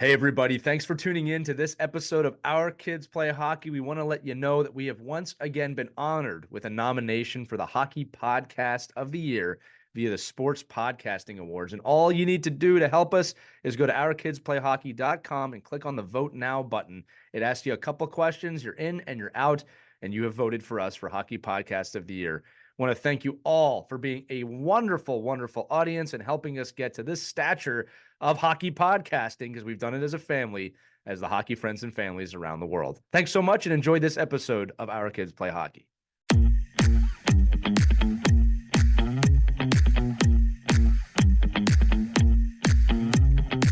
Hey, everybody. Thanks for tuning in to this episode of Our Kids Play Hockey. We want to let you know that we have once again been honored with a nomination for the Hockey Podcast of the Year via the Sports Podcasting Awards. And all you need to do to help us is go to ourkidsplayhockey.com and click on the Vote Now button. It asks you a couple questions. You're in and you're out, and you have voted for us for Hockey Podcast of the Year. I want to thank you all for being a wonderful, wonderful audience and helping us get to this stature of hockey podcasting, because we've done it as a family, as the hockey friends and families around the world. Thanks so much and enjoy this episode of Our Kids Play Hockey.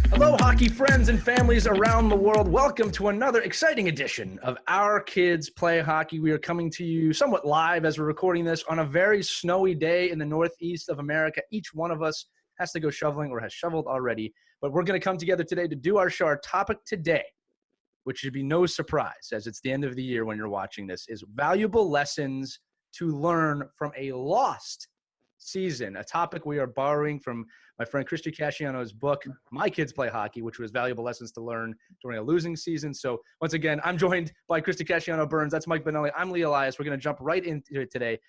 Hello, hockey friends and families around the world. Welcome to another exciting edition of Our Kids Play Hockey. We are coming to you somewhat live as we're recording this on a very snowy day in the northeast of America. Each one of us has to go shoveling or has shoveled already, but we're going to come together today to do our show. Our topic today, which should be no surprise as it's the end of the year when you're watching this, is valuable lessons to learn from a lost season, a topic we are borrowing from my friend Christy Casciano's book, My Kids Play Hockey, which was valuable lessons to learn during a losing season. So once again, I'm joined by Christy Casciano-Burns. That's Mike Benelli. I'm Lee Elias. We're going to jump right into it today.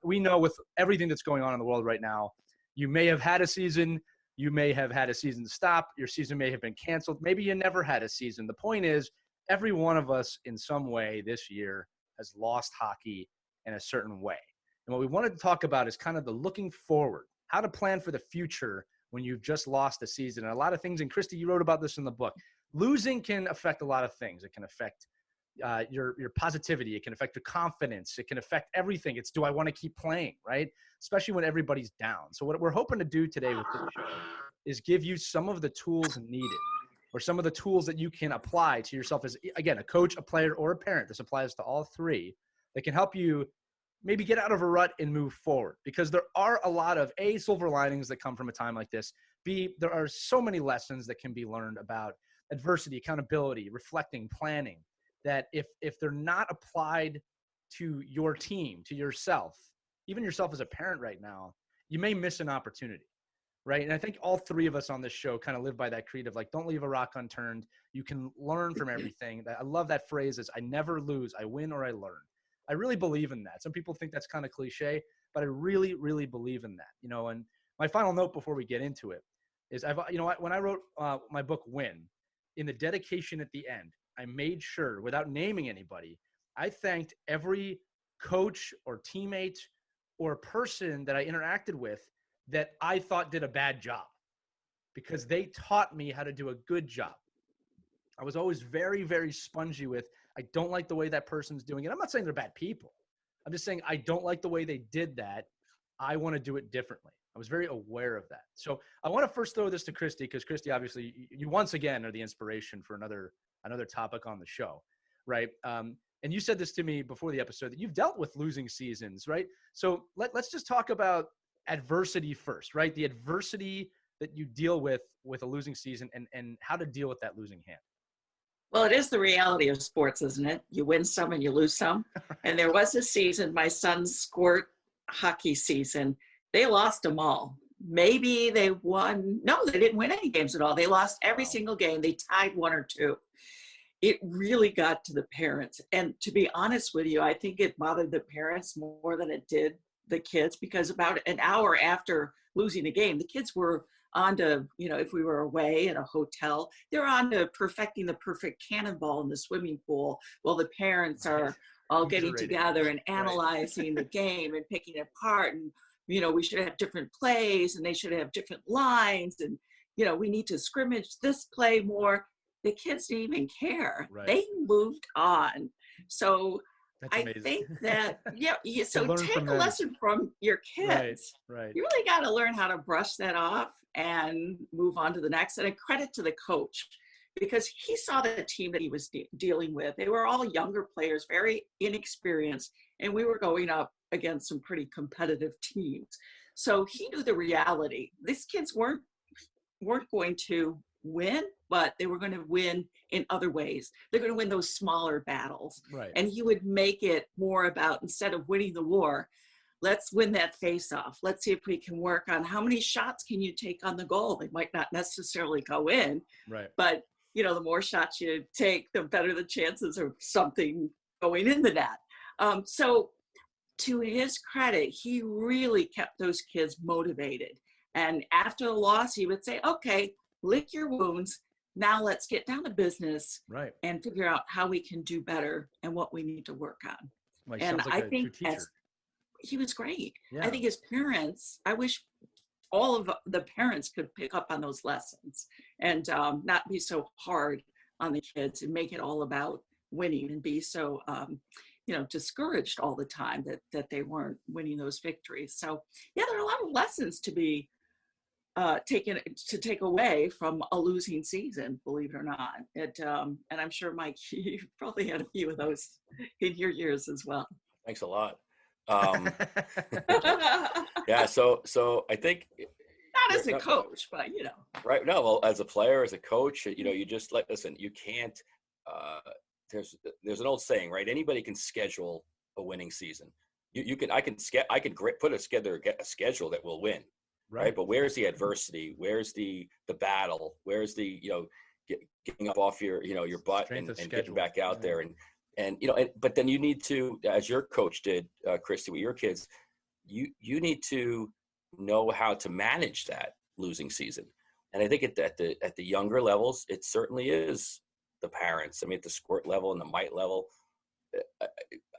We know with everything that's going on in the world right now, you may have had a season. You may have had a season stop. Your season may have been canceled. Maybe you never had a season. The point is, every one of us in some way this year has lost hockey in a certain way. And what we wanted to talk about is kind of the looking forward, how to plan for the future when you've just lost a season. And a lot of things, and Christy, you wrote about this in the book. Losing can affect a lot of things. It can affect your positivity. It can affect your confidence. It can affect everything. It's, do I want to keep playing, right? Especially when everybody's down. So what we're hoping to do today with this show is give you some of the tools needed, or some of the tools that you can apply to yourself as, again, a coach, a player, or a parent. This applies to all three, that can help you maybe get out of a rut and move forward, because there are a lot of A, silver linings that come from a time like this. B, there are so many lessons that can be learned about adversity, accountability, reflecting, planning, that if they're not applied to your team, to yourself, even yourself as a parent right now, you may miss an opportunity, right? And I think all three of us on this show kind of live by that creed of, like, don't leave a rock unturned. You can learn from everything. I love that phrase, is I never lose. I win or I learn. I really believe in that. Some people think that's kind of cliche, but I really, really believe in that. You know, and my final note before we get into it is, when I wrote my book, Win, in the dedication at the end, I made sure, without naming anybody, I thanked every coach or teammate or person that I interacted with that I thought did a bad job, because they taught me how to do a good job. I was always very, very spongy with, I don't like the way that person's doing it. I'm not saying they're bad people. I'm just saying I don't like the way they did that. I want to do it differently. I was very aware of that. So I want to first throw this to Christy, because Christy, obviously, you once again are the inspiration for another topic on the show, right? And you said this to me before the episode, that you've dealt with losing seasons, right? So let's just talk about adversity first, right? The adversity that you deal with a losing season, and how to deal with that losing hand. Well, it is the reality of sports, isn't it? You win some and you lose some. And there was a season, my son's squirt hockey season, they lost them all. Maybe they won. No, they didn't win any games at all. They lost every single game. They tied one or two. It really got to the parents. And to be honest with you, I think it bothered the parents more than it did the kids, because about an hour after losing the game, the kids were on to, if we were away in a hotel, they're on to perfecting the perfect cannonball in the swimming pool, while the parents are all getting together and analyzing the game and picking it apart. And, we should have different plays, and they should have different lines. And, we need to scrimmage this play more. The kids didn't even care. Right. They moved on. So I think that, so take a lesson from your kids. Right. You really got to learn how to brush that off and move on to the next. And a credit to the coach, because he saw the team that he was dealing with. They were all younger players, very inexperienced, and we were going up against some pretty competitive teams. So he knew the reality. These kids weren't going to win, but they were going to win in other ways. They're going to win those smaller battles. Right. And he would make it more about, instead of winning the war, let's win that face-off. Let's see if we can work on how many shots can you take on the goal. They might not necessarily go in, right, but the more shots you take, the better the chances of something going in the net. So to his credit, he really kept those kids motivated. And after the loss, he would say, okay, lick your wounds. Now let's get down to business, right, and figure out how we can do better and what we need to work on. like And sounds like I a think true teacher. he was great. Yeah. I think his parents, I wish all of the parents could pick up on those lessons and not be so hard on the kids and make it all about winning and be so discouraged all the time that they weren't winning those victories. So yeah, there are a lot of lessons to be take away from a losing season, believe it or not. And I'm sure, Mike, you probably had a few of those in your years as well. Thanks a lot. Yeah, so I think not as a coach, but right. No, well, as a player, as a coach, you just listen. You can't. There's an old saying, right? Anybody can schedule a winning season. I can put a schedule that will win, right? But where's the adversity? Where's the battle? Where's the getting up off your your butt and getting back out there but then you need to, as your coach did, Christy, with your kids, you need to know how to manage that losing season. And I think at the younger levels, it certainly is the parents. I mean, at the squirt level and the mite level,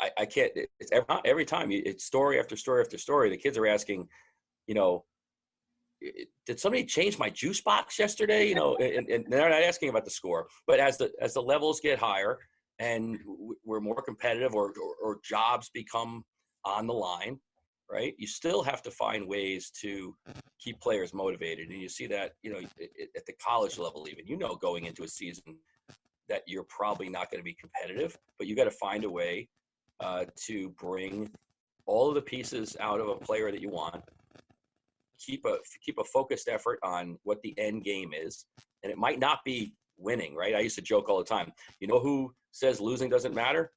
I can't. It's every time. It's story after story after story. The kids are asking, did somebody change my juice box yesterday? And they're not asking about the score. But as the levels get higher and we're more competitive, or jobs become on the line, right? You still have to find ways to keep players motivated. And you see that, at the college level, even, going into a season that you're probably not going to be competitive, but you got to find a way to bring all of the pieces out of a player that you want. Keep a focused effort on what the end game is. And it might not be winning, right? I used to joke all the time. You know who says losing doesn't matter?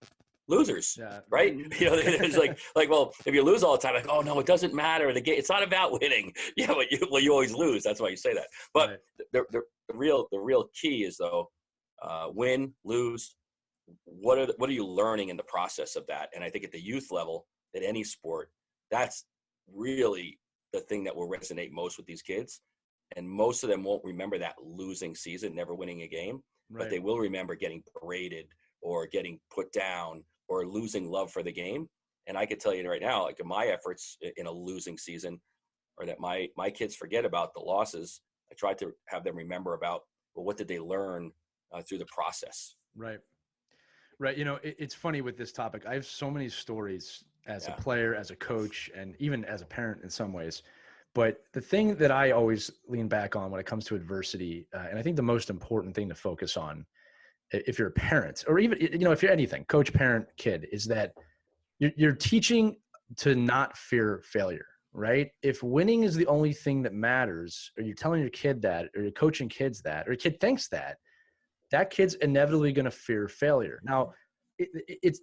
Losers, yeah. Right? It's like, well, if you lose all the time, like, oh no, it doesn't matter. The game, it's not about winning. Yeah, but you always lose. That's why you say that. But right. the real key is though, win, lose. What are you learning in the process of that? And I think at the youth level, at any sport, that's really the thing that will resonate most with these kids. And most of them won't remember that losing season, never winning a game, right. But they will remember getting berated or getting put down or losing love for the game. And I could tell you right now, like my efforts in a losing season are that my kids forget about the losses. I try to have them remember about, well, what did they learn through the process? Right. Right. It's funny with this topic. I have so many stories as a player, as a coach, and even as a parent in some ways. But the thing that I always lean back on when it comes to adversity, and I think the most important thing to focus on, if you're a parent, or even, if you're anything, coach, parent, kid, is that you're teaching to not fear failure, right? If winning is the only thing that matters, or you're telling your kid that, or you're coaching kids that, or your kid thinks that kid's inevitably going to fear failure. Now,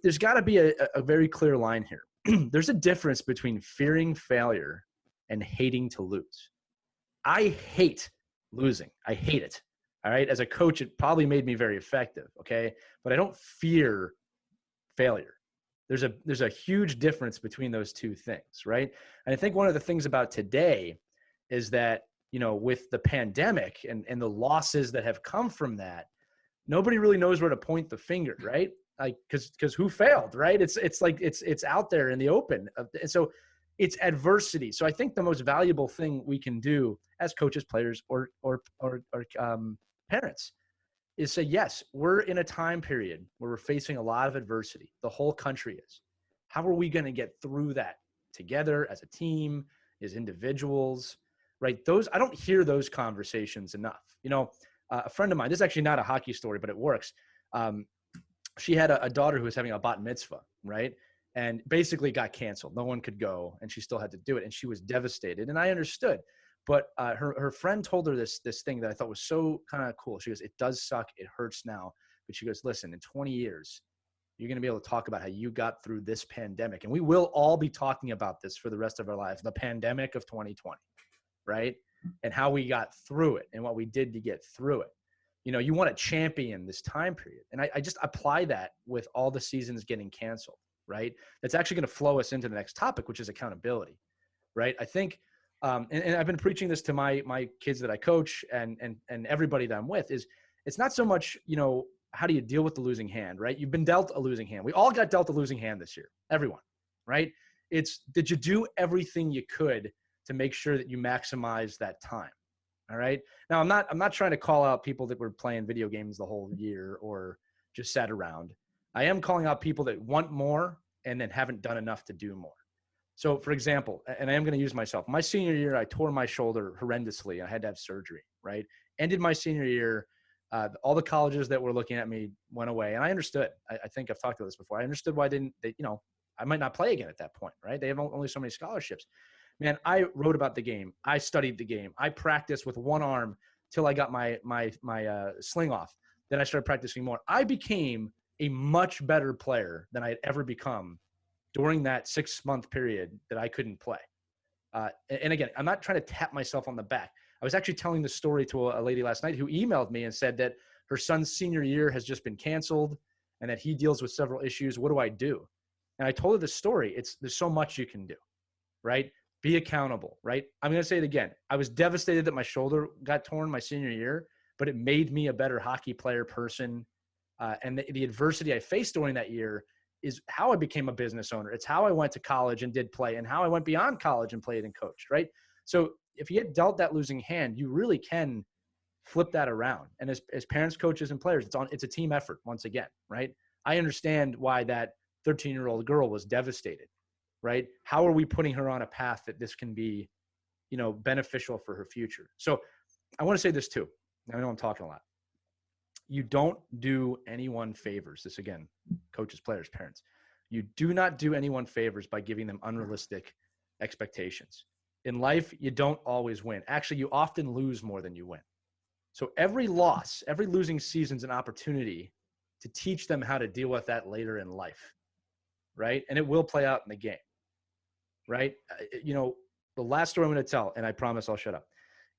there's got to be a very clear line here. There's a difference between fearing failure and hating to lose. I hate losing. I hate it. All right. As a coach, it probably made me very effective. Okay. But I don't fear failure. There's a huge difference between those two things. Right. And I think one of the things about today is that, with the pandemic and the losses that have come from that, nobody really knows where to point the finger. Right. Like, cause who failed, right? It's like, it's out there in the open. And so it's adversity. So I think the most valuable thing we can do as coaches, players, or parents is say, yes, we're in a time period where we're facing a lot of adversity. The whole country is. How are we going to get through that together as a team, as individuals, right? I don't hear those conversations enough. A friend of mine, this is actually not a hockey story, but it works. She had a daughter who was having a bat mitzvah, right? And basically got canceled. No one could go, and she still had to do it. And she was devastated. And I understood. But her friend told her this thing that I thought was so kind of cool. She goes, it does suck. It hurts now. But she goes, listen, in 20 years, you're going to be able to talk about how you got through this pandemic. And we will all be talking about this for the rest of our lives, the pandemic of 2020, right? And how we got through it and what we did to get through it. You want to champion this time period. And I just apply that with all the seasons getting canceled, right? That's actually going to flow us into the next topic, which is accountability, right? I think, and I've been preaching this to my kids that I coach and everybody that I'm with, is it's not so much, how do you deal with the losing hand, right? You've been dealt a losing hand. We all got dealt a losing hand this year, everyone, right? It's, did you do everything you could to make sure that you maximize that time? All right. Now, I'm not trying to call out people that were playing video games the whole year or just sat around. I am calling out people that want more and then haven't done enough to do more. So, for example, and I am going to use myself. My senior year, I tore my shoulder horrendously. I had to have surgery, right? Ended my senior year. All the colleges that were looking at me went away. And I understood. I think I've talked about this before. I understood why I might not play again at that point, right? They have only so many scholarships. Man, I wrote about the game. I studied the game. I practiced with one arm till I got my sling off. Then I started practicing more. I became a much better player than I had ever become during that 6-month period that I couldn't play. And again, I'm not trying to tap myself on the back. I was actually telling the story to a lady last night who emailed me and said that her son's senior year has just been canceled and that he deals with several issues. What do I do? And I told her the story. There's so much you can do, right? Be accountable, right? I'm going to say it again. I was devastated that my shoulder got torn my senior year, but it made me a better hockey player, person. And the adversity I faced during that year is how I became a business owner. It's how I went to college and did play, and how I went beyond college and played and coached, right? So if you get dealt that losing hand, you really can flip that around. And as parents, coaches, and players, it's a team effort once again, right? I understand why that 13-year-old girl was devastated, right? How are we putting her on a path that this can be, beneficial for her future? So I want to say this too. I know I'm talking a lot. You don't do anyone favors. This again, coaches, players, parents. You do not do anyone favors by giving them unrealistic expectations. In life, you don't always win. Actually, you often lose more than you win. So every loss, every losing season is an opportunity to teach them how to deal with that later in life, right? And it will play out in the game. Right? The last story I'm going to tell, and I promise I'll shut up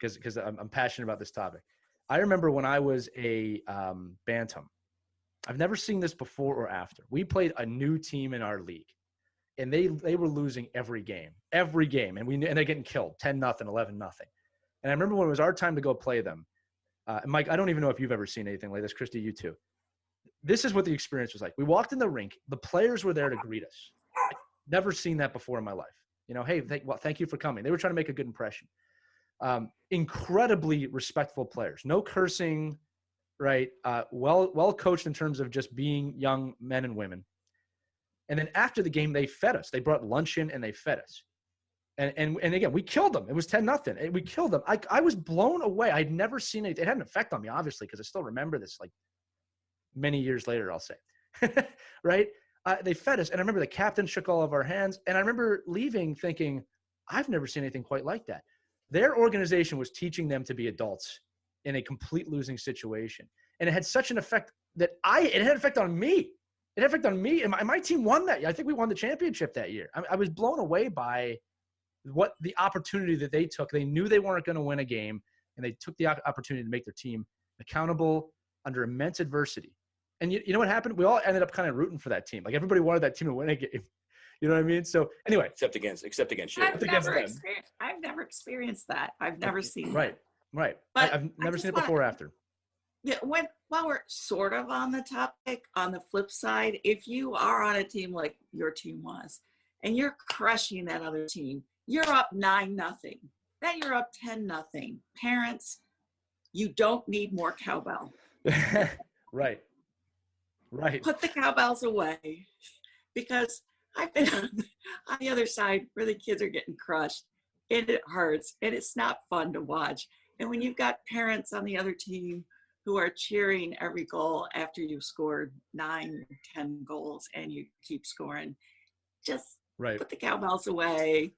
because I'm passionate about this topic. I remember when I was a bantam. I've never seen this before or after. We played a new team in our league, and they were losing every game, and they're getting killed 10-0, 11-0. And I remember when it was our time to go play them. Mike, I don't even know if you've ever seen anything like this. Christy, you too. This is what the experience was like. We walked in the rink. The players were there to greet us. Never seen that before in my life. Hey, thank you for coming. They were trying to make a good impression. Incredibly respectful players. No cursing, right? Well coached in terms of just being young men and women. And then after the game, they fed us. They brought lunch in and they fed us. And again, we killed them. It was 10-0. And we killed them. I was blown away. I'd never seen it. It had an effect on me, obviously, because I still remember this like many years later, I'll say. Right? They fed us. And I remember the captain shook all of our hands. And I remember leaving thinking, I've never seen anything quite like that. Their organization was teaching them to be adults in a complete losing situation. And it had such an effect that it had an effect on me. It had an effect on me. And my team won that year. I think we won the championship that year. I was blown away by what the opportunity that they took. They knew they weren't going to win a game, and they took the opportunity to make their team accountable under immense adversity. And you know what happened? We all ended up kind of rooting for that team. Like everybody wanted that team to win a game. You know what I mean? So anyway, except against Shea. I've never experienced that. I've never seen right. But I've never seen it before or after. Yeah, while we're sort of on the topic, on the flip side, if you are on a team like your team was, and you're crushing that other team, you're up 9-0. Then you're up 10-0. Parents, you don't need more cowbell. Right. Put the cowbells away, because I've been on the other side where the kids are getting crushed, and it hurts, and it's not fun to watch. And when you've got parents on the other team who are cheering every goal after you've scored 9 or 10 goals and you keep scoring, just put the cowbells away.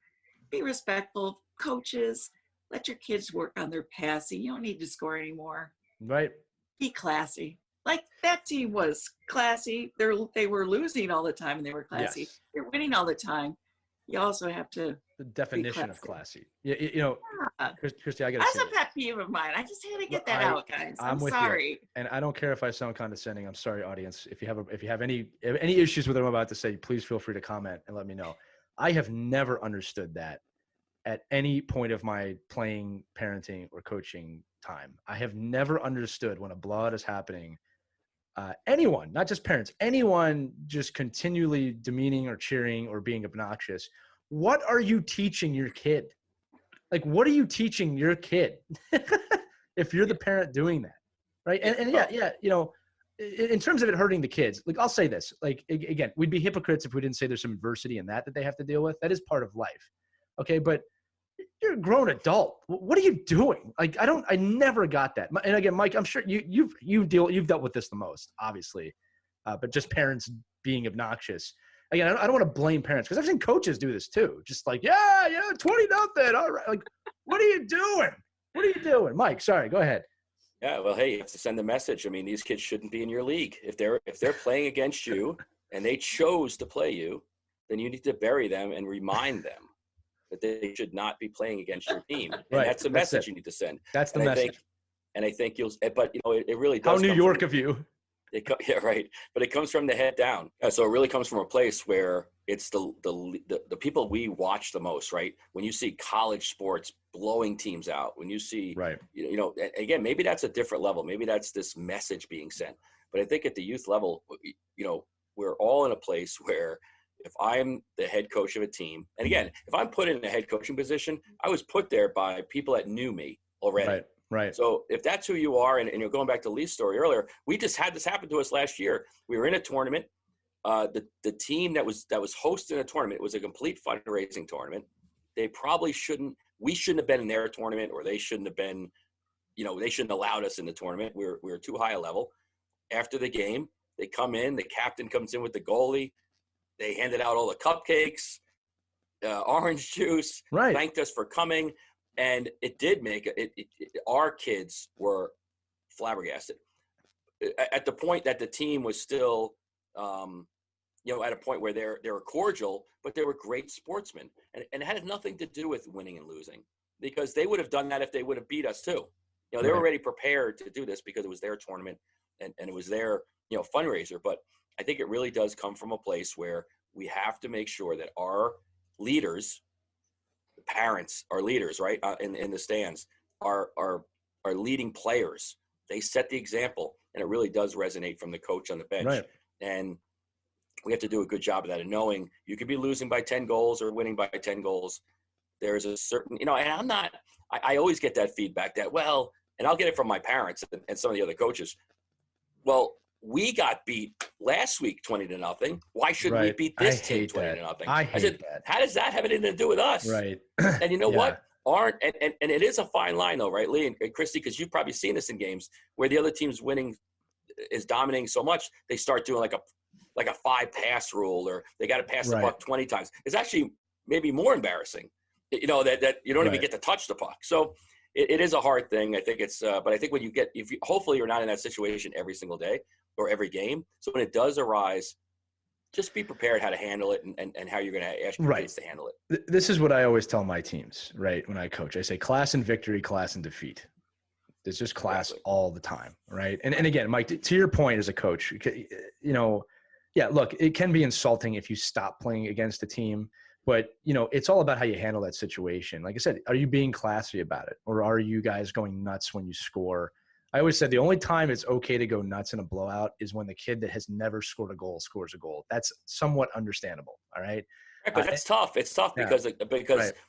Be respectful. Coaches, let your kids work on their passing. You don't need to score anymore. Right. Be classy. Like that team was classy. They were losing all the time and they were classy. Yes. They're winning all the time. you also have to The definition of classy. classy. You know, Yeah. Christy, I got to That's say a this. pet peeve of mine. I just had to get that I- out, guys. I'm with sorry. you, and I don't care if I sound condescending. I'm sorry, audience. If you have any issues with what I'm about to say, please feel free to comment and let me know. I have never understood that at any point of my playing, parenting, or coaching time. I have never understood when a blowout is happening. Anyone, not just parents, anyone just continually demeaning or cheering or being obnoxious. What are you teaching your kid? Like, what are you teaching your kid if you're the parent doing that? Right. And yeah, you know, in terms of it hurting the kids, like I'll say this, like, again, we'd be hypocrites if we didn't say there's some adversity in that they have to deal with. That is part of life. Okay. But you're a grown adult. What are you doing? Like, I never got that. And again, Mike, I'm sure you've dealt with this the most, obviously, but just parents being obnoxious. Again, I don't want to blame parents because I've seen coaches do this too. Just like, yeah, 20-0. All right. Like, what are you doing? What are you doing? Mike, sorry, go ahead. Yeah, well, hey, you have to send a message. I mean, these kids shouldn't be in your league. If they're playing against you and they chose to play you, then you need to bury them and remind them that they should not be playing against your team. And Right. that's the message you need to send. That's the message. I think you'll, but it really does. How New York of you. Yeah, right. But it comes from the head down. So it really comes from a place where it's the people we watch the most, right? When you see college sports blowing teams out, when you see, right, again, maybe that's a different level. Maybe that's this message being sent. But I think at the youth level, we're all in a place where if I'm the head coach of a team, and again, if I'm put in a head coaching position, I was put there by people that knew me already. Right. So if that's who you are, and you're going back to Lee's story earlier, we just had this happen to us last year. We were in a tournament. The team that was hosting a tournament, it was a complete fundraising tournament. We shouldn't have been in their tournament, or they shouldn't have been, they shouldn't have allowed us in the tournament. We were too high a level. After the game, they come in, the captain comes in with the goalie. They handed out all the cupcakes, orange juice, thanked us for coming. And it did make our kids were flabbergasted at the point that the team was still, at a point where they were cordial, but they were great sportsmen. And it had nothing to do with winning and losing, because they would have done that if they would have beat us too. They were already prepared to do this because it was their tournament and it was their, fundraiser. But I think it really does come from a place where we have to make sure that our leaders, the parents, are leaders, right? In the stands, are leading players. They set the example, and it really does resonate from the coach on the bench. Right. And we have to do a good job of that, and knowing you could be losing by 10 goals or winning by 10 goals. There's a certain, and I always get that feedback that, well, and I'll get it from my parents and some of the other coaches. Well, we got beat last week 20-0. Why shouldn't we beat this team 20-0? I said, that. How does that have anything to do with us? Right. And you know what? And it is a fine line though, right, Lee and Christy, because you've probably seen this in games where the other team's winning is dominating so much, they start doing like a 5-pass rule, or they got to pass the puck 20 times. It's actually maybe more embarrassing, that you don't even get to touch the puck. So it is a hard thing. I think it's, but I think when hopefully you're not in that situation every single day or every game. So when it does arise, just be prepared how to handle it and how you're going to ask your kids to handle it. This is what I always tell my teams, right? When I coach, I say class and victory, class and defeat. There's just class all the time, right? And again, Mike, to your point as a coach, look, it can be insulting if you stop playing against a team, but it's all about how you handle that situation. Like I said, are you being classy about it, or are you guys going nuts when you score? I always said the only time it's okay to go nuts in a blowout is when the kid that has never scored a goal scores a goal. That's somewhat understandable. All right. Right, but that's tough. It's tough because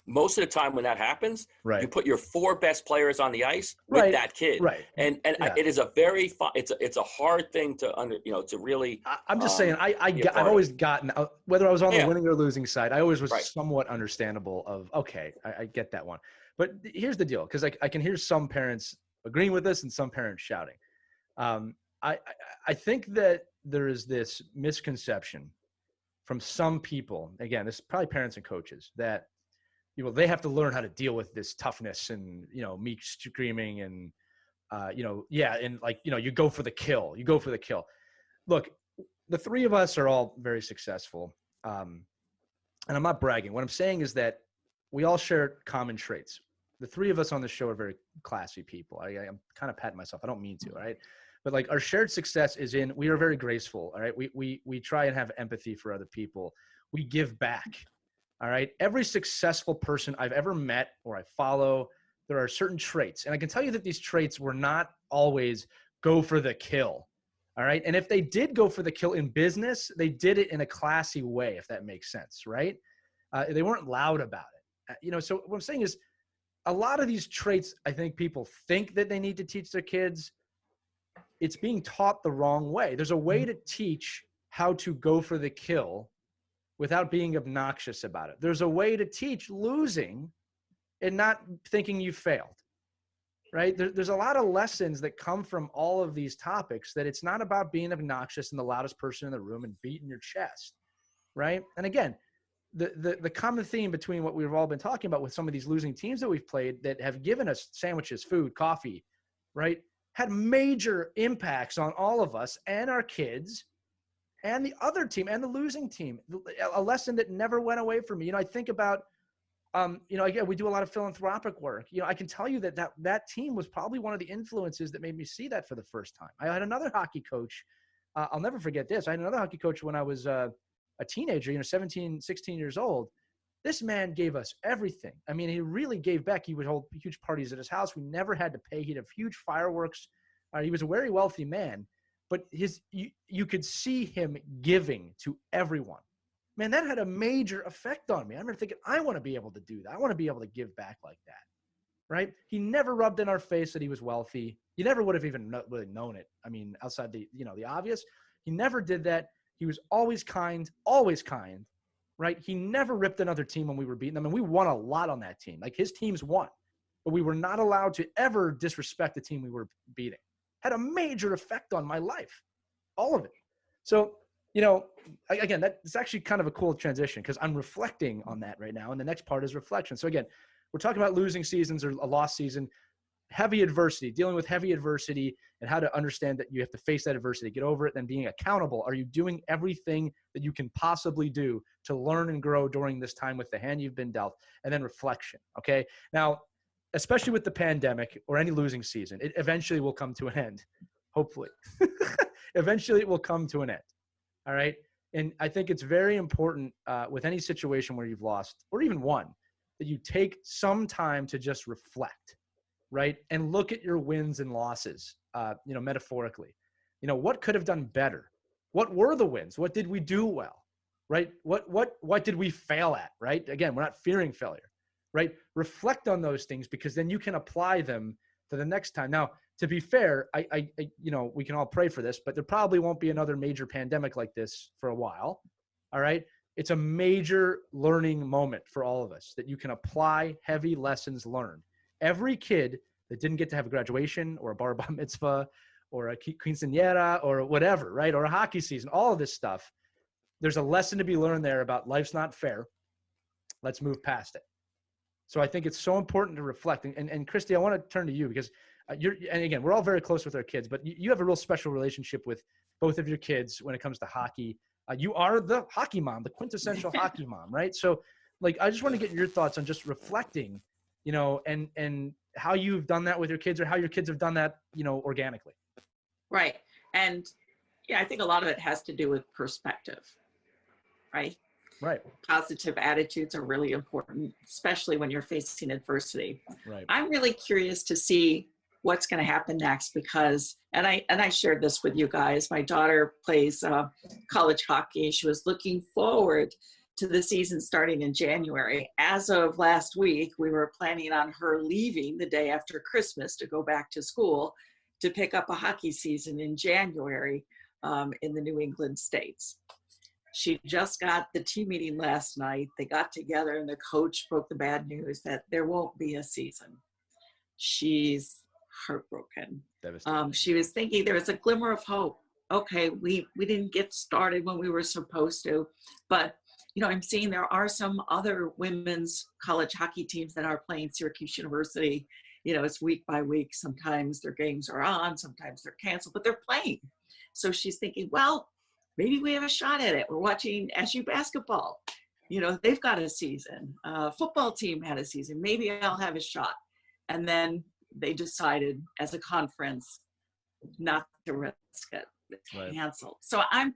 most of the time when that happens, you put your 4 best players on the ice with that kid. Right. And it is a very it's a hard thing to to really. I'm just saying I've always gotten, whether I was on the winning or losing side, I always was somewhat understandable of, okay, I get that one. But here's the deal, because I can hear some parents agreeing with this and some parents shouting. I think that there is this misconception from some people, again, this is probably parents and coaches, that they have to learn how to deal with this toughness and me screaming and you go for the kill. You go for the kill. Look, the 3 of us are all very successful. and I'm not bragging. What I'm saying is that we all share common traits. The three of us on the show are very classy people. I'm kind of patting myself. I don't mean to, all right? But like our shared success is in, we are very graceful, all right? We try and have empathy for other people. We give back, all right? Every successful person I've ever met or I follow, there are certain traits. And I can tell you that these traits were not always go for the kill, all right? And if they did go for the kill in business, they did it in a classy way, if that makes sense, right? They weren't loud about it. So what I'm saying is a lot of these traits, I think people think that they need to teach their kids. It's being taught the wrong way. There's a way to teach how to go for the kill without being obnoxious about it. There's a way to teach losing and not thinking you failed, right? There's a lot of lessons that come from all of these topics that it's not about being obnoxious and the loudest person in the room and beating your chest, right? And again, the common theme between what we've all been talking about with some of these losing teams that we've played that have given us sandwiches, food, coffee, right, had major impacts on all of us and our kids and the other team and the losing team. A lesson that never went away from me. I think about, again, we do a lot of philanthropic work. I can tell you that team was probably one of the influences that made me see that for the first time. I had another hockey coach. I'll never forget this. I had another hockey coach when I was a teenager, 17, 16 years old. This man gave us everything. I mean, he really gave back. He would hold huge parties at his house. We never had to pay. He'd have huge fireworks. He was a very wealthy man, but you could see him giving to everyone. Man, that had a major effect on me. I remember thinking, I want to be able to do that. I want to be able to give back like that, right? He never rubbed in our face that he was wealthy. You never would have even really known it. I mean, outside the obvious, he never did that. He was always kind, right? He never ripped another team when we were beating them. And we won a lot on that team. Like his teams won, but we were not allowed to ever disrespect the team we were beating. Had a major effect on my life, all of it. So, again, that's actually kind of a cool transition because I'm reflecting on that right now. And the next part is reflection. So again, we're talking about losing seasons or a lost season, heavy adversity, dealing with heavy adversity and how to understand that you have to face that adversity, get over it, then being accountable. Are you doing everything that you can possibly do to learn and grow during this time with the hand you've been dealt? And then reflection. Okay. Now, especially with the pandemic or any losing season, it eventually will come to an end. Hopefully, eventually it will come to an end. All right. And I think it's very important with any situation where you've lost or even won that you take some time to just reflect, right? And look at your wins and losses, metaphorically. What could have done better? What were the wins? What did we do well, right? What did we fail at, right? Again, we're not fearing failure, right? Reflect on those things because then you can apply them to the next time. Now, to be fair, I we can all pray for this, but there probably won't be another major pandemic like this for a while. All right. It's a major learning moment for all of us that you can apply heavy lessons learned. Every kid that didn't get to have a graduation or a bar mitzvah or a quinceañera or whatever, right? Or a hockey season, all of this stuff, there's a lesson to be learned there about life's not fair. Let's move past it. So I think it's so important to reflect. And Christy, I want to turn to you because and again, we're all very close with our kids, but you have a real special relationship with both of your kids when it comes to hockey. You are the hockey mom, the quintessential hockey mom, right? So like, I just want to get your thoughts on just reflecting, and how you've done that with your kids or how your kids have done that, organically. Right. And yeah, I think a lot of it has to do with perspective, right? Right. Positive attitudes are really important, especially when you're facing adversity. Right. I'm really curious to see what's going to happen next because, and I shared this with you guys, my daughter plays college hockey. She was looking forward to the season starting in January. As of last week, we were planning on her leaving the day after Christmas to go back to school to pick up a hockey season in January in the New England states. She just got the team meeting last night. They got together and the coach broke the bad news that there won't be a season. She's heartbroken. She was thinking there was a glimmer of hope. Okay, we didn't get started when we were supposed to, but I'm seeing there are some other women's college hockey teams that are playing Syracuse University. It's week by week. Sometimes their games are on, sometimes they're canceled, but they're playing. So she's thinking, well, maybe we have a shot at it. We're watching SU basketball. they've got a season. Football team had a season. Maybe I'll have a shot. And then they decided as a conference not to risk it. It's Right. canceled. So I'm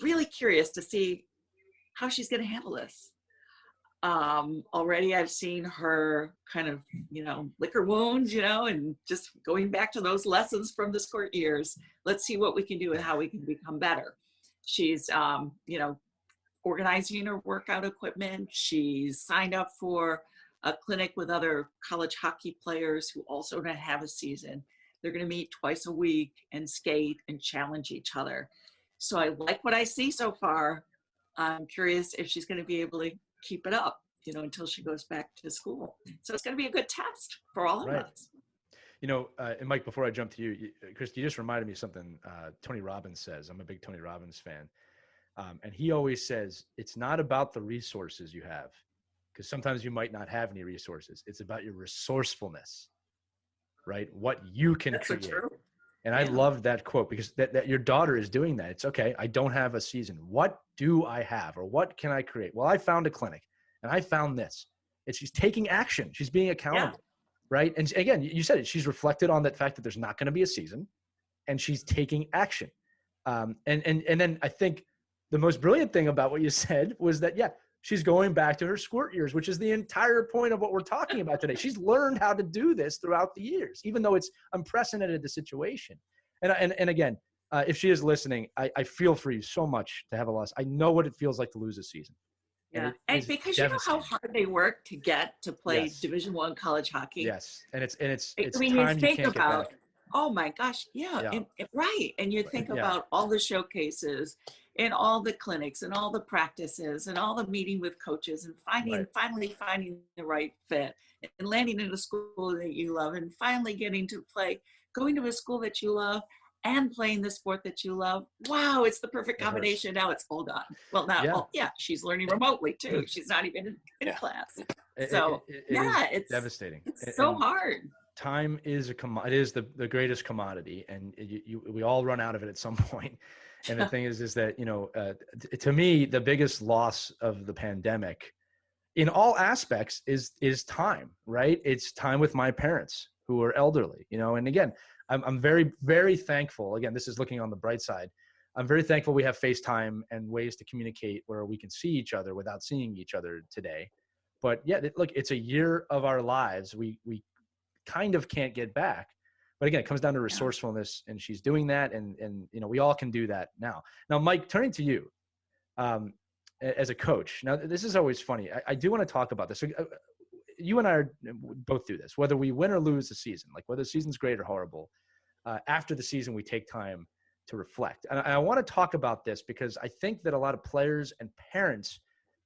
really curious to see how she's going to handle this. Already I've seen her kind of, lick her wounds, and just going back to those lessons from the sport years. Let's see what we can do and how we can become better. She's, organizing her workout equipment. She's signed up for a clinic with other college hockey players who also don't have a season. They're going to meet twice a week and skate and challenge each other. So I like what I see so far. I'm curious if she's going to be able to keep it up, until she goes back to school. So it's going to be a good test for all of us. And Mike, before I jump to you, Chris, you just reminded me of something Tony Robbins says. I'm a big Tony Robbins fan. And he always says, it's not about the resources you have, because sometimes you might not have any resources. It's about your resourcefulness, right? What you can That's create. so true. And I loved that quote, because that your daughter is doing that. It's okay. I don't have a season. What do I have, or what can I create? Well, I found a clinic and I found this. And she's taking action. She's being accountable, right? And again, you said it. She's reflected on that fact that there's not going to be a season, and she's taking action. And then I think the most brilliant thing about what you said was that, she's going back to her squirt years, which is the entire point of what we're talking about today. She's learned how to do this throughout the years, even though it's unprecedented, the situation. And again, if she is listening, I feel for you so much to have a loss. I know what it feels like to lose a season. Yeah, and because you know how hard they work to get to play Division I college hockey. Yes, and it's I mean, time you think you can't about, get back. oh my gosh, right. And you think about all the showcases and all the clinics and all the practices and all the meeting with coaches and finally finding the right fit and landing in a school that you love and finally getting to play, going to a school that you love and playing the sport that you love. Wow, it's the perfect combination. Now it's all done. Well, now, she's learning remotely too. She's not even in class. So it's devastating. It's so hard. Time is it is the greatest commodity, and we all run out of it at some point. And the thing is that, to me, the biggest loss of the pandemic in all aspects is time, right? It's time with my parents who are elderly, and again, I'm very, very thankful. Again, this is looking on the bright side. I'm very thankful we have FaceTime and ways to communicate where we can see each other without seeing each other today. But look, it's a year of our lives. We kind of can't get back. But again, it comes down to resourcefulness, and she's doing that. And we all can do that now. Now, Mike, turning to you as a coach. Now, this is always funny. I do want to talk about this. So, you and I both do this, whether we win or lose the season, like whether the season's great or horrible. After the season, we take time to reflect. And I want to talk about this because I think that a lot of players and parents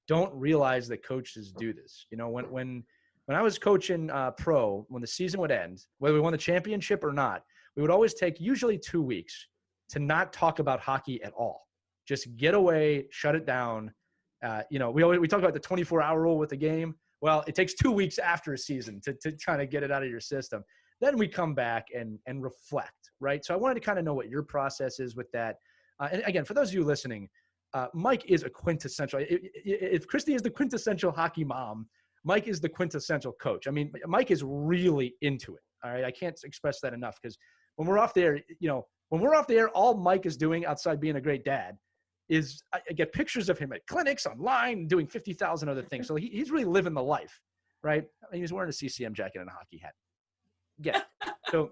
don't realize that coaches do this. When I was coaching pro, when the season would end, whether we won the championship or not, we would always take usually 2 weeks to not talk about hockey at all. Just get away, shut it down. We talk about the 24-hour rule with the game. Well, it takes 2 weeks after a season to kind of get it out of your system. Then we come back and reflect, right? So I wanted to kind of know what your process is with that. And again, for those of you listening, Mike is a quintessential. If Christy is the quintessential hockey mom, Mike is the quintessential coach. I mean, Mike is really into it. All right. I can't express that enough, because when we're off there, all Mike is doing outside being a great dad is I get pictures of him at clinics, online, doing 50,000 other things. So he's really living the life, right? I mean, he's wearing a CCM jacket and a hockey hat. Yeah. So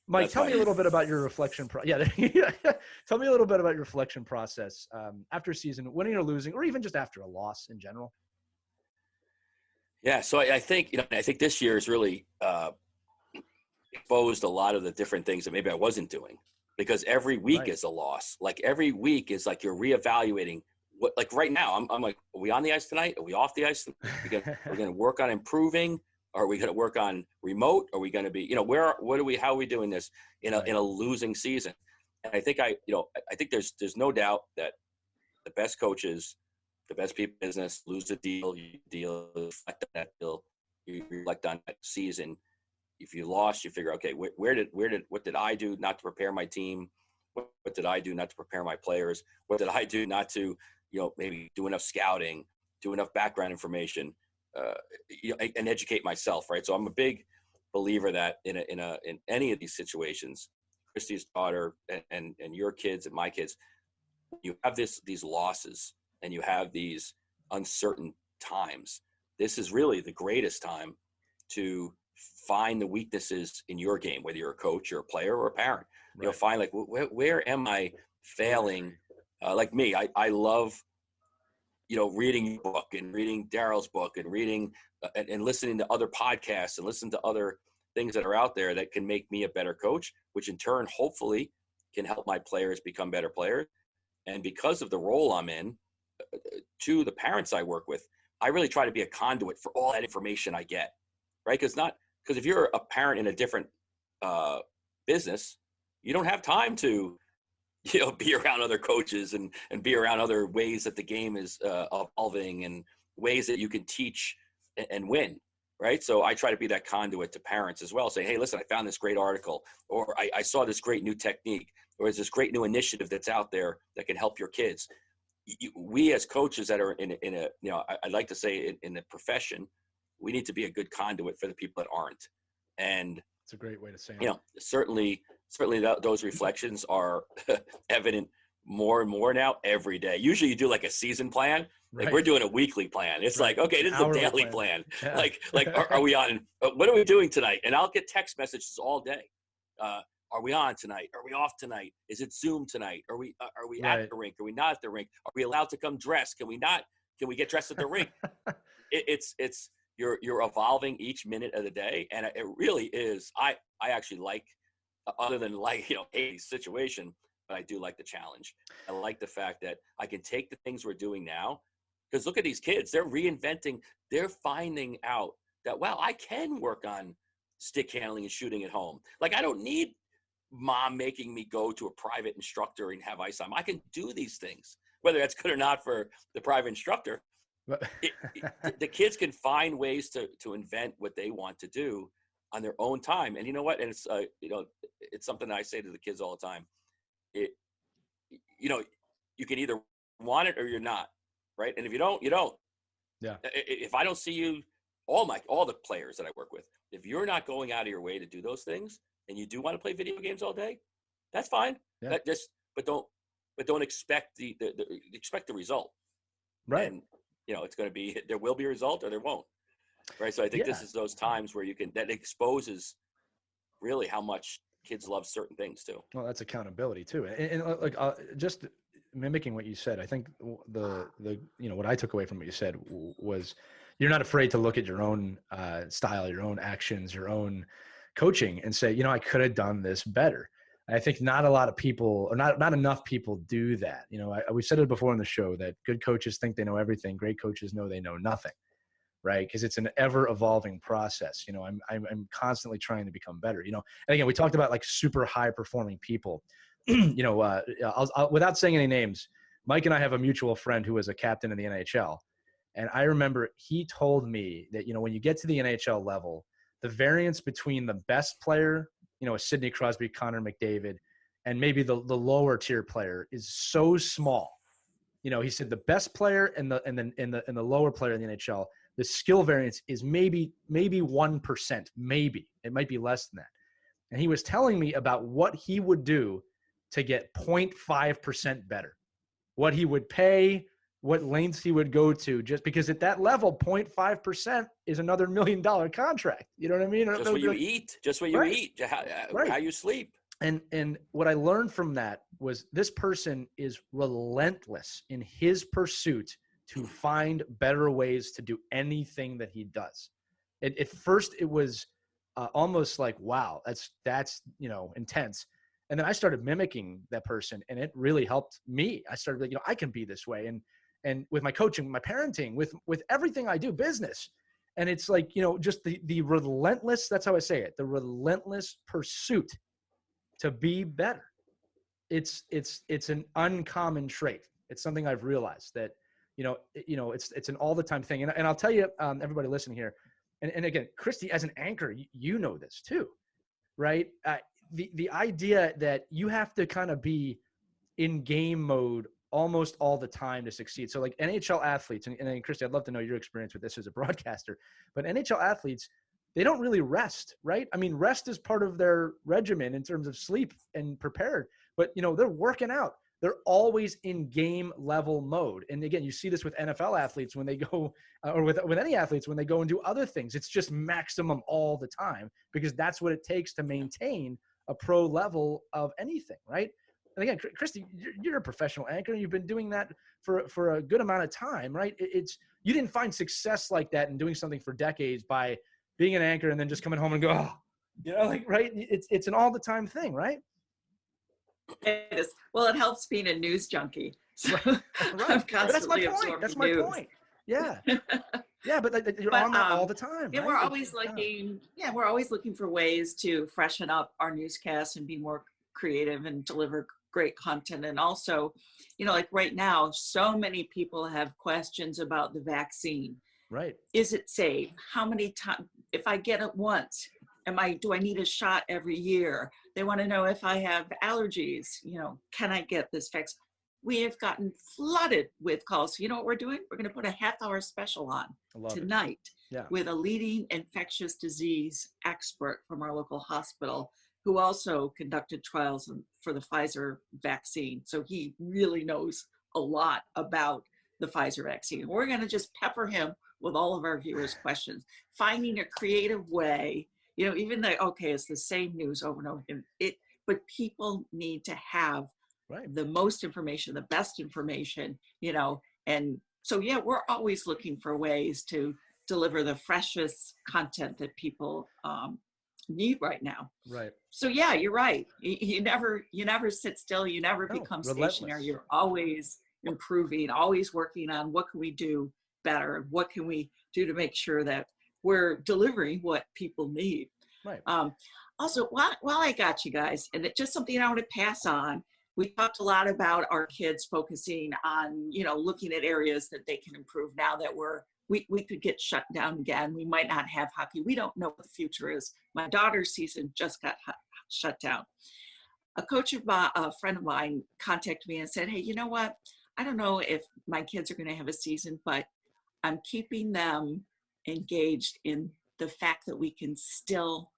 Mike, tell me a little bit about your reflection. Tell me a little bit about your reflection process after a season, winning or losing, or even just after a loss in general. Yeah, so I think this year has really exposed a lot of the different things that maybe I wasn't doing, because every week is a loss. Like every week is like you're reevaluating what. Like right now, I'm like, are we on the ice tonight? Are we off the ice? We're going to work on improving. Are we going to work on remote? Are we going to be, how are we doing this in a losing season? And I think I think there's no doubt that the best coaches, the best people in business, lose a deal, you reflect on that deal, you reflect on that season. If you lost, you figure, okay, what did I do not to prepare my team? What did I do not to prepare my players? What did I do not to, maybe do enough scouting, do enough background information, and educate myself, right? So I'm a big believer that in any of these situations, Christy's daughter and your kids and my kids, you have these losses and you have these uncertain times. This is really the greatest time to find the weaknesses in your game, whether you're a coach or a player or a parent. Right. Find like, where am I failing? Like me, I love, reading your book and reading Daryl's book and reading and listening to other podcasts and listening to other things that are out there that can make me a better coach, which in turn, hopefully can help my players become better players. And because of the role I'm in, to the parents I work with, I really try to be a conduit for all that information I get, right? Because if you're a parent in a different business, you don't have time to, be around other coaches and be around other ways that the game is evolving and ways that you can teach and win, right? So I try to be that conduit to parents as well, saying, hey, listen, I found this great article, or I saw this great new technique, or there's this great new initiative that's out there that can help your kids. We as coaches that are in a I'd like to say in the profession, we need to be a good conduit for the people that aren't. And it's a great way to say it. Certainly those reflections are evident more and more now every day. Usually you do like a season plan. Like we're doing a weekly plan. It's like, okay, this is a daily plan. Yeah. Like are we on? What are we doing tonight? And I'll get text messages all day. Are we on tonight? Are we off tonight? Is it Zoom tonight? Are we at the rink? Are we not at the rink? Are we allowed to come dressed? Can we not? Can we get dressed at the rink? It's you're evolving each minute of the day, and it really is. I actually like, other than a situation, but I do like the challenge. I like the fact that I can take the things we're doing now, because look at these kids. They're reinventing. They're finding out that, wow, I can work on stick handling and shooting at home. Like, I don't need mom making me go to a private instructor and have ice on. I can do these things, whether that's good or not for the private instructor. The kids can find ways to invent what they want to do on their own time. And you know what? And it's it's something that I say to the kids all the time. You can either want it or you're not, right? And if you don't, you don't. Yeah. If I don't see you, all the players that I work with, if you're not going out of your way to do those things, and you do want to play video games all day, that's fine. Yeah. But don't expect expect the result. Right. And it's going to be, there will be a result or there won't. Right. So I think this is those times where that exposes really how much kids love certain things too. Well, that's accountability too. And like, just mimicking what you said, I think the what I took away from what you said was you're not afraid to look at your own style, your own actions, your own coaching, and say, I could have done this better. I think not a lot of people, or not enough people, do that. We've said it before on the show that good coaches think they know everything. Great coaches know they know nothing, right? Because it's an ever evolving process. I'm constantly trying to become better. And again, we talked about like super high performing people. I'll, without saying any names, Mike and I have a mutual friend who was a captain in the NHL, and I remember he told me that when you get to the NHL level, the variance between the best player, a Sidney Crosby, Connor McDavid, and maybe the lower tier player is so small. He said the best player and the lower player in the NHL, the skill variance is maybe 1%, maybe it might be less than that. And he was telling me about what he would do to get 0.5% better, what he would pay, what lengths he would go to, just because at that level, 0.5% is another $1 million contract. You know what I mean? Just what you eat, how you sleep. And what I learned from that was this person is relentless in his pursuit to find better ways to do anything that he does. At first, it was almost like, wow, that's intense. And then I started mimicking that person, and it really helped me. I started like, I can be this way. And with my coaching, my parenting, with everything I do, business. And it's like, just the relentless, that's how I say it, the relentless pursuit to be better. It's an uncommon trait. It's something I've realized that, it's an all the time thing. And I'll tell you, everybody listening here, and again, Christy, as an anchor, you know this too, right? The idea that you have to kind of be in game mode almost all the time to succeed. So like NHL athletes, and Christy, I'd love to know your experience with this as a broadcaster, but NHL athletes, they don't really rest, right? I mean, rest is part of their regimen in terms of sleep and prepared, but they're working out. They're always in game level mode. And again, you see this with NFL athletes when they go, or with any athletes when they go and do other things. It's just maximum all the time because that's what it takes to maintain a pro level of anything, right? And again, Christy, you're a professional anchor and you've been doing that for a good amount of time, right? You didn't find success like that in doing something for decades by being an anchor and then just coming home and go, right? It's an all the time thing, right? It is. Well, it helps being a news junkie. So right. I'm constantly That's my news. point. Yeah. Yeah, but you're on that all the time. Yeah, right? we're always looking. Yeah, we're always looking for ways to freshen up our newscasts and be more creative and deliver great content. And also, like right now, so many people have questions about the vaccine. Right. Is it safe? How many times? If I get it once, do I need a shot every year? They want to know if I have allergies. Can I get this vaccine? We have gotten flooded with calls. So you know what we're doing? We're going to put a half-hour special on tonight with a leading infectious disease expert from our local hospital who also conducted trials for the Pfizer vaccine. So he really knows a lot about the Pfizer vaccine. We're going to just pepper him with all of our viewers' questions, finding a creative way, even though, it's the same news over and over again, but people need to have the most information, the best information, and so, we're always looking for ways to deliver the freshest content that people need right now. Right. So you're right. You never sit still. You never become stationary. You're always improving, always working on what can we do better? What can we do to make sure that we're delivering what people need? Right. Also, while I got you guys, and it's just something I want to pass on, we talked a lot about our kids focusing on, looking at areas that they can improve now that we could get shut down again. We might not have hockey. We don't know what the future is. My daughter's season just got shut down. A friend of mine contacted me and said, hey, you know what? I don't know if my kids are going to have a season, but I'm keeping them engaged in the fact that we can still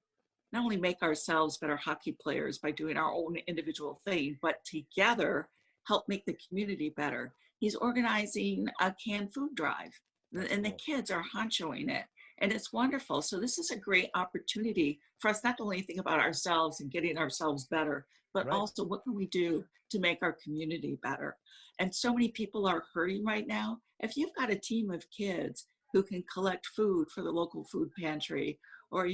not only make ourselves better hockey players by doing our own individual thing, but together help make the community better. He's organizing a canned food drive, and the kids are honchoing it, and it's wonderful. So this is a great opportunity for us not to only think about ourselves and getting ourselves better, but also what can we do to make our community better? And so many people are hurting right now. If you've got a team of kids who can collect food for the local food pantry, or,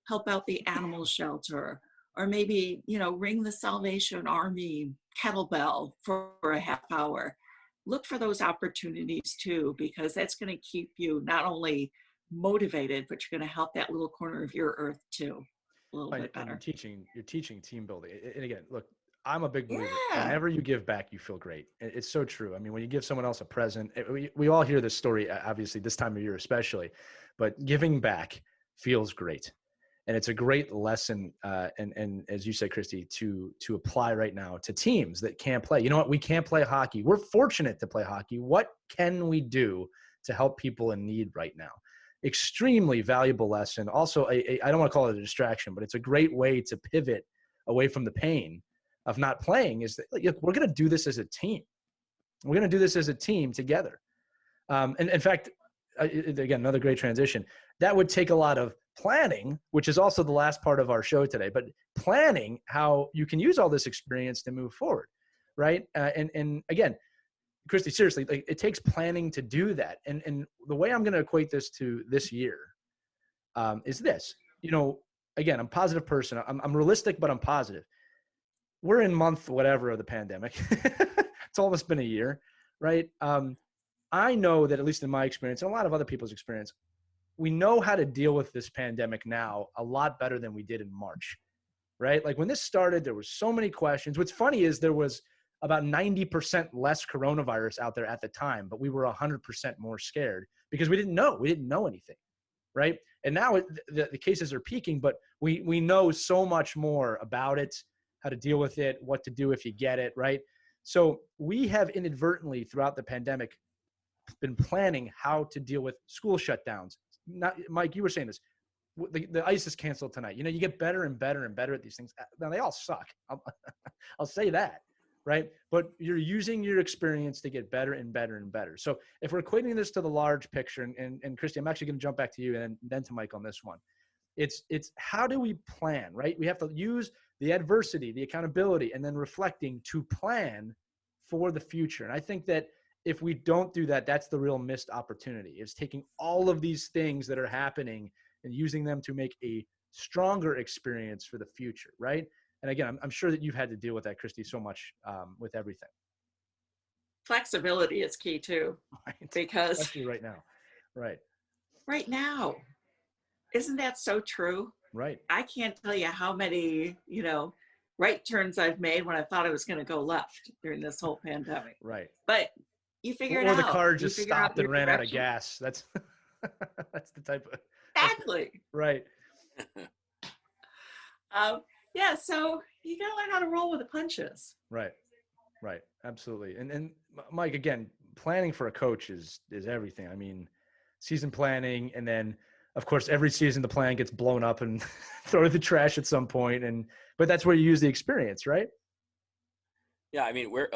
help out the animal shelter, or maybe, ring the Salvation Army kettlebell for a half hour. Look for those opportunities too, because that's going to keep you not only motivated, but you're going to help that little corner of your earth too a little bit better. You're teaching team building. And again, look, I'm a big believer. Whenever you give back, you feel great. It's so true. I mean, when you give someone else a present, we all hear this story, obviously this time of year especially, but giving back feels great. And it's a great lesson, and as you said, Christy, to apply right now to teams that can't play. You know what? We can't play hockey. We're fortunate to play hockey. What can we do to help people in need right now? Extremely valuable lesson. Also, I don't want to call it a distraction, but it's a great way to pivot away from the pain of not playing. Is that we're going to do this as a team. We're going to do this as a team together. And in fact, again, another great transition. That would take a lot of planning, which is also the last part of our show today, but planning how you can use all this experience to move forward, right? And again, Christy, seriously, like, it takes planning to do that. And the way I'm going to equate this to this year is this. Again, I'm a positive person. I'm realistic, but I'm positive. We're in month whatever of the pandemic. It's almost been a year, right? I know that, at least in my experience and a lot of other people's experience, we know how to deal with this pandemic now a lot better than we did in March, right? Like when this started, there were so many questions. What's funny is there was about 90% less coronavirus out there at the time, but we were 100% more scared because we didn't know anything, right? And now the cases are peaking, but we know so much more about it, how to deal with it, what to do if you get it, right? So we have inadvertently throughout the pandemic been planning how to deal with school shutdowns. Not, Mike, you were saying this. The ice is canceled tonight. You know, you get better and better and better at these things. Now they all suck. I'll say that, right? But you're using your experience to get better and better and better. So if we're equating this to the large picture, and Christy, I'm actually going to jump back to you and then to Mike on this one. It's how do we plan, right? We have to use the adversity, the accountability, and then reflecting to plan for the future. And I think that if we don't do that, that's the real missed opportunity, is taking all of these things that are happening and using them to make a stronger experience for the future, right? And again, I'm sure that you've had to deal with that, Christy, so much with everything. Flexibility is key too, Right. because Especially right now. right now, isn't that so true? Right. I can't tell you how many, right turns I've made when I thought I was going to go left during this whole pandemic. Right. But you figure it Or out. the car You just figure out stopped and your ran out of direction. gas. That's that's the type of Exactly. right. Yeah, so you got to learn how to roll with the punches. Right. Absolutely. And Mike, again, planning for a coach is everything. I mean, season planning, and then of course every season the plan gets blown up and thrown in the trash at some point. But that's where you use the experience, right? Yeah, I mean, we're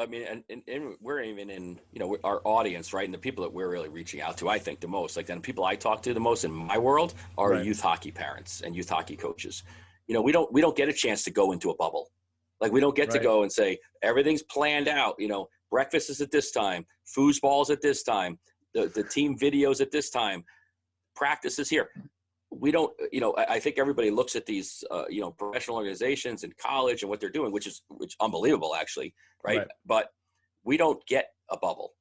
even in, our audience, right? And the people that we're really reaching out to, I think the most, like the people I talk to the most in my world are Right. youth hockey parents and youth hockey coaches. We don't get a chance to go into a bubble. Like we don't get to Right. go and say, everything's planned out, breakfast is at this time, foosball's at this time, the team videos at this time, practice is here. We don't, I think everybody looks at these, professional organizations in college and what they're doing, which unbelievable actually. Right. But we don't get a bubble.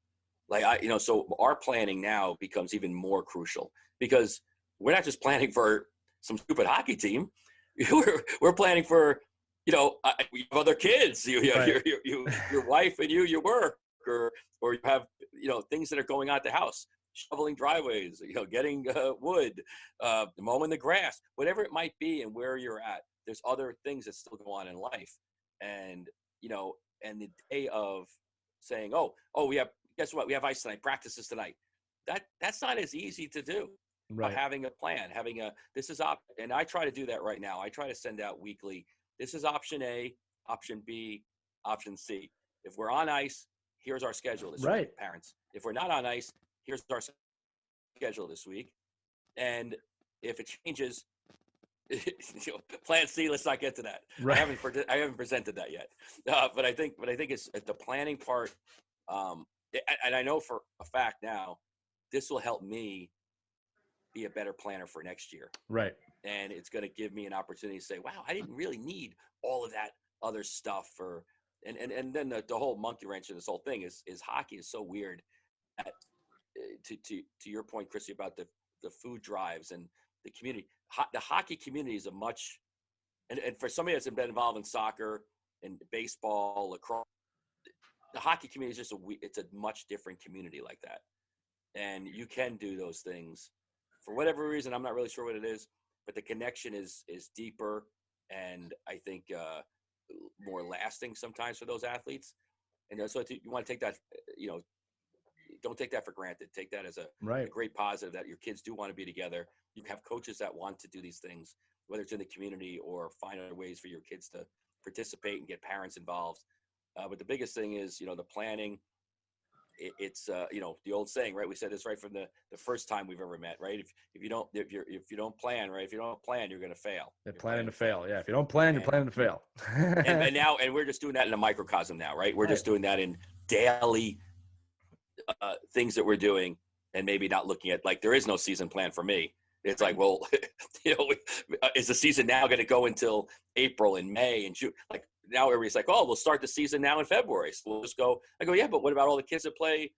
So our planning now becomes even more crucial, because we're not just planning for some stupid hockey team. We're planning for, we have other kids, Right. your wife and your work, or you have, things that are going on at the house. Shoveling driveways, getting wood, mowing the grass, whatever it might be, and where you're at. There's other things that still go on in life, and and the day of saying, guess what? We have ice tonight. Practices tonight. That's not as easy to do. Right. Having a plan, and I try to do that right now. I try to send out weekly. This is option A, option B, option C. If we're on ice, here's our schedule this Right. week, parents. If we're not on ice, here's our schedule this week. And if it changes, plan C, let's not get to that. Right. I haven't presented that yet. But I think it's the planning part. And I know for a fact now, this will help me be a better planner for next year. Right. And it's going to give me an opportunity to say, wow, I didn't really need all of that other stuff and then the whole monkey wrench of this whole thing is hockey is so weird. To your point, Chrissy, about the food drives and the community, the hockey community is and for somebody that's been involved in soccer and baseball, lacrosse, the hockey community is it's a much different community like that. And you can do those things for whatever reason. I'm not really sure what it is, but the connection is deeper, and I think more lasting sometimes for those athletes. And so you want to take that, don't take that for granted. Take that as a great positive that your kids do want to be together. You have coaches that want to do these things, whether it's in the community or find other ways for your kids to participate and get parents involved. But the biggest thing is, the planning. It's the old saying, right? We said this right from the first time we've ever met, right? If you don't plan, right? If you don't plan, you're going to fail. You're planning to fail. Yeah. If you don't plan, you're planning to fail. and we're just doing that in a microcosm now, right? We're just doing that in daily things that we're doing, and maybe not looking at, like, there is no season plan for me. It's like, well, is the season now going to go until April and May and June? Like, now everybody's like, oh, we'll start the season now in February. So we'll just go. I go, yeah, but what about all the kids that play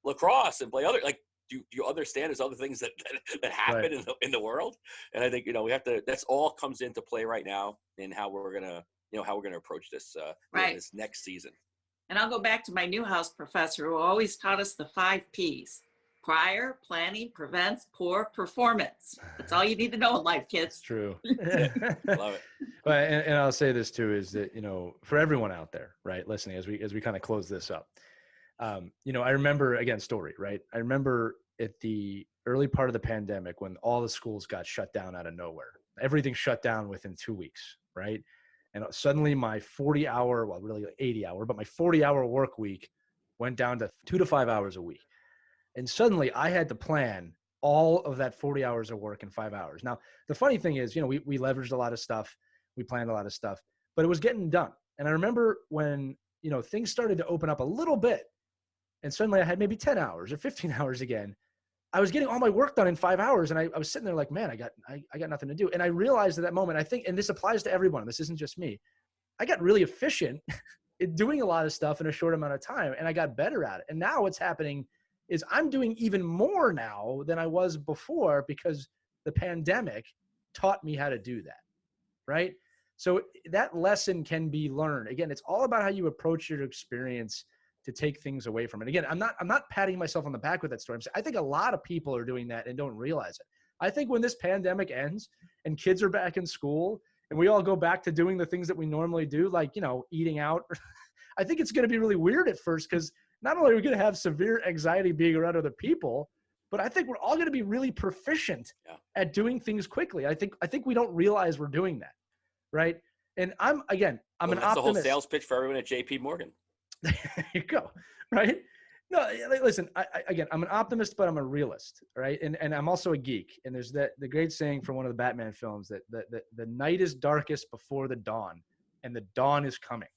lacrosse and play other, like, do you understand there's other things that happen in the world? And I think, we have to, that's all comes into play right now in how we're going to approach this, this next season. And I'll go back to my Newhouse professor who always taught us the 5 Ps. Prior planning prevents poor performance. That's all you need to know in life, It's kids. true. Love it. But and I'll say this too is that for everyone out there, right, listening as we kind of close this up, I remember again story, right? I remember at the early part of the pandemic when all the schools got shut down out of nowhere. Everything shut down within 2 weeks, right? And suddenly my 40-hour, well, really 80-hour, but my 40-hour work week went down to 2 to 5 hours a week. And suddenly I had to plan all of that 40 hours of work in 5 hours. Now, the funny thing is, we leveraged a lot of stuff. We planned a lot of stuff, but it was getting done. And I remember when, things started to open up a little bit and suddenly I had maybe 10 hours or 15 hours again. I was getting all my work done in 5 hours. And I was sitting there like, man, I got nothing to do. And I realized at that moment, I think, and this applies to everyone, this isn't just me, I got really efficient at doing a lot of stuff in a short amount of time. And I got better at it. And now what's happening is I'm doing even more now than I was before because the pandemic taught me how to do that, right? So that lesson can be learned. Again, it's all about how you approach your experience to take things away from it. Again, I'm not patting myself on the back with that story. I think a lot of people are doing that and don't realize it. I think when this pandemic ends and kids are back in school and we all go back to doing the things that we normally do, like, eating out, I think it's going to be really weird at first because not only are we going to have severe anxiety being around other people, but I think we're all going to be really proficient at doing things quickly. I think we don't realize we're doing that, right? And I'm an optimist. That's the whole sales pitch for everyone at JP Morgan. There you go, right? No, listen, I'm an optimist, but I'm a realist, right? And I'm also a geek. And there's the great saying from one of the Batman films that the night is darkest before the dawn, and the dawn is coming.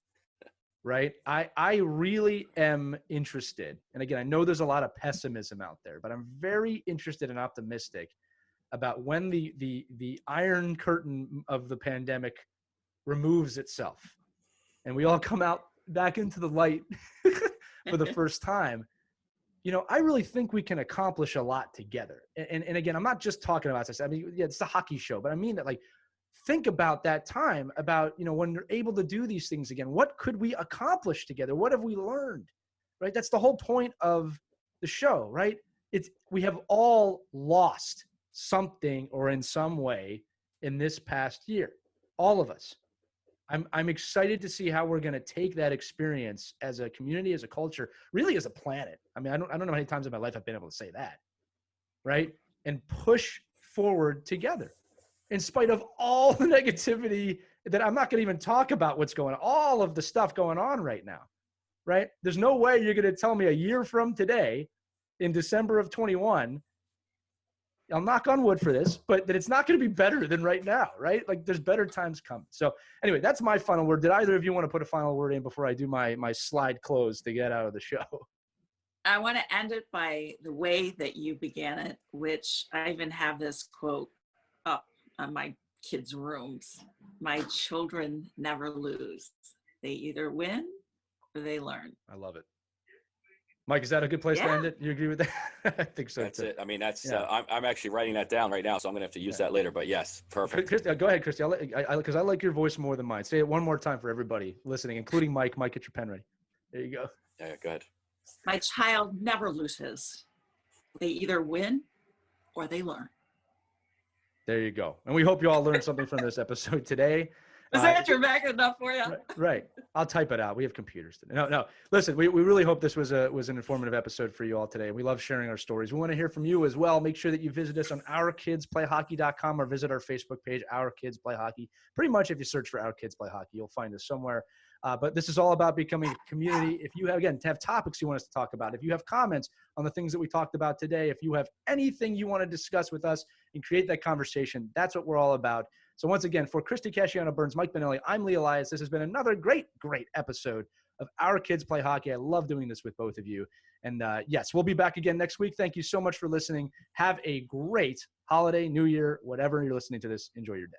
Right. I really am interested. And again, I know there's a lot of pessimism out there, but I'm very interested and optimistic about when the iron curtain of the pandemic removes itself and we all come out back into the light for the first time. I really think we can accomplish a lot together. And again, I'm not just talking about this. I mean, yeah, it's a hockey show, but I mean that, like, think about that time about, when you're able to do these things again, what could we accomplish together? What have we learned, right? That's the whole point of the show, right? We have all lost something or in some way in this past year, all of us. I'm excited to see how we're going to take that experience as a community, as a culture, really as a planet. I mean, I don't know how many times in my life I've been able to say that, right? And push forward together. In spite of all the negativity that I'm not going to even talk about what's going on, all of the stuff going on right now, right? There's no way you're going to tell me a year from today in December of 21, I'll knock on wood for this, but that it's not going to be better than right now, right? Like, there's better times coming. So anyway, that's my final word. Did either of you want to put a final word in before I do my slide close to get out of the show? I want to end it by the way that you began it, which I even have this quote up on my kids' rooms. My children never lose. They either win or they learn. I love it. Mike, is that a good place to end it? You agree with that? I think so. That's too. it. I mean, I'm actually writing that down right now, so I'm going to have to use that later. But yes, perfect. Christy, go ahead, Christy. Because I like your voice more than mine. Say it one more time for everybody listening, including Mike. Mike, get your pen ready. There you go. Yeah, go ahead. My child never loses. They either win or they learn. There you go. And we hope you all learned something from this episode today. Is that dramatic enough for you? Right. I'll type it out. We have computers today. No. Listen, we really hope this was an informative episode for you all today. We love sharing our stories. We want to hear from you as well. Make sure that you visit us on OurKidsPlayHockey.com or visit our Facebook page, Our Kids Play Hockey. Pretty much if you search for Our Kids Play Hockey, you'll find us somewhere. But this is all about becoming a community. If you have topics you want us to talk about, if you have comments on the things that we talked about today, if you have anything you want to discuss with us and create that conversation, that's what we're all about. So once again, for Christy Casciano-Burns, Mike Benelli, I'm Lee Elias. This has been another great episode of Our Kids Play Hockey. I love doing this with both of you. And yes, we'll be back again next week. Thank you so much for listening. Have a great holiday, New Year, whatever you're listening to this. Enjoy your day.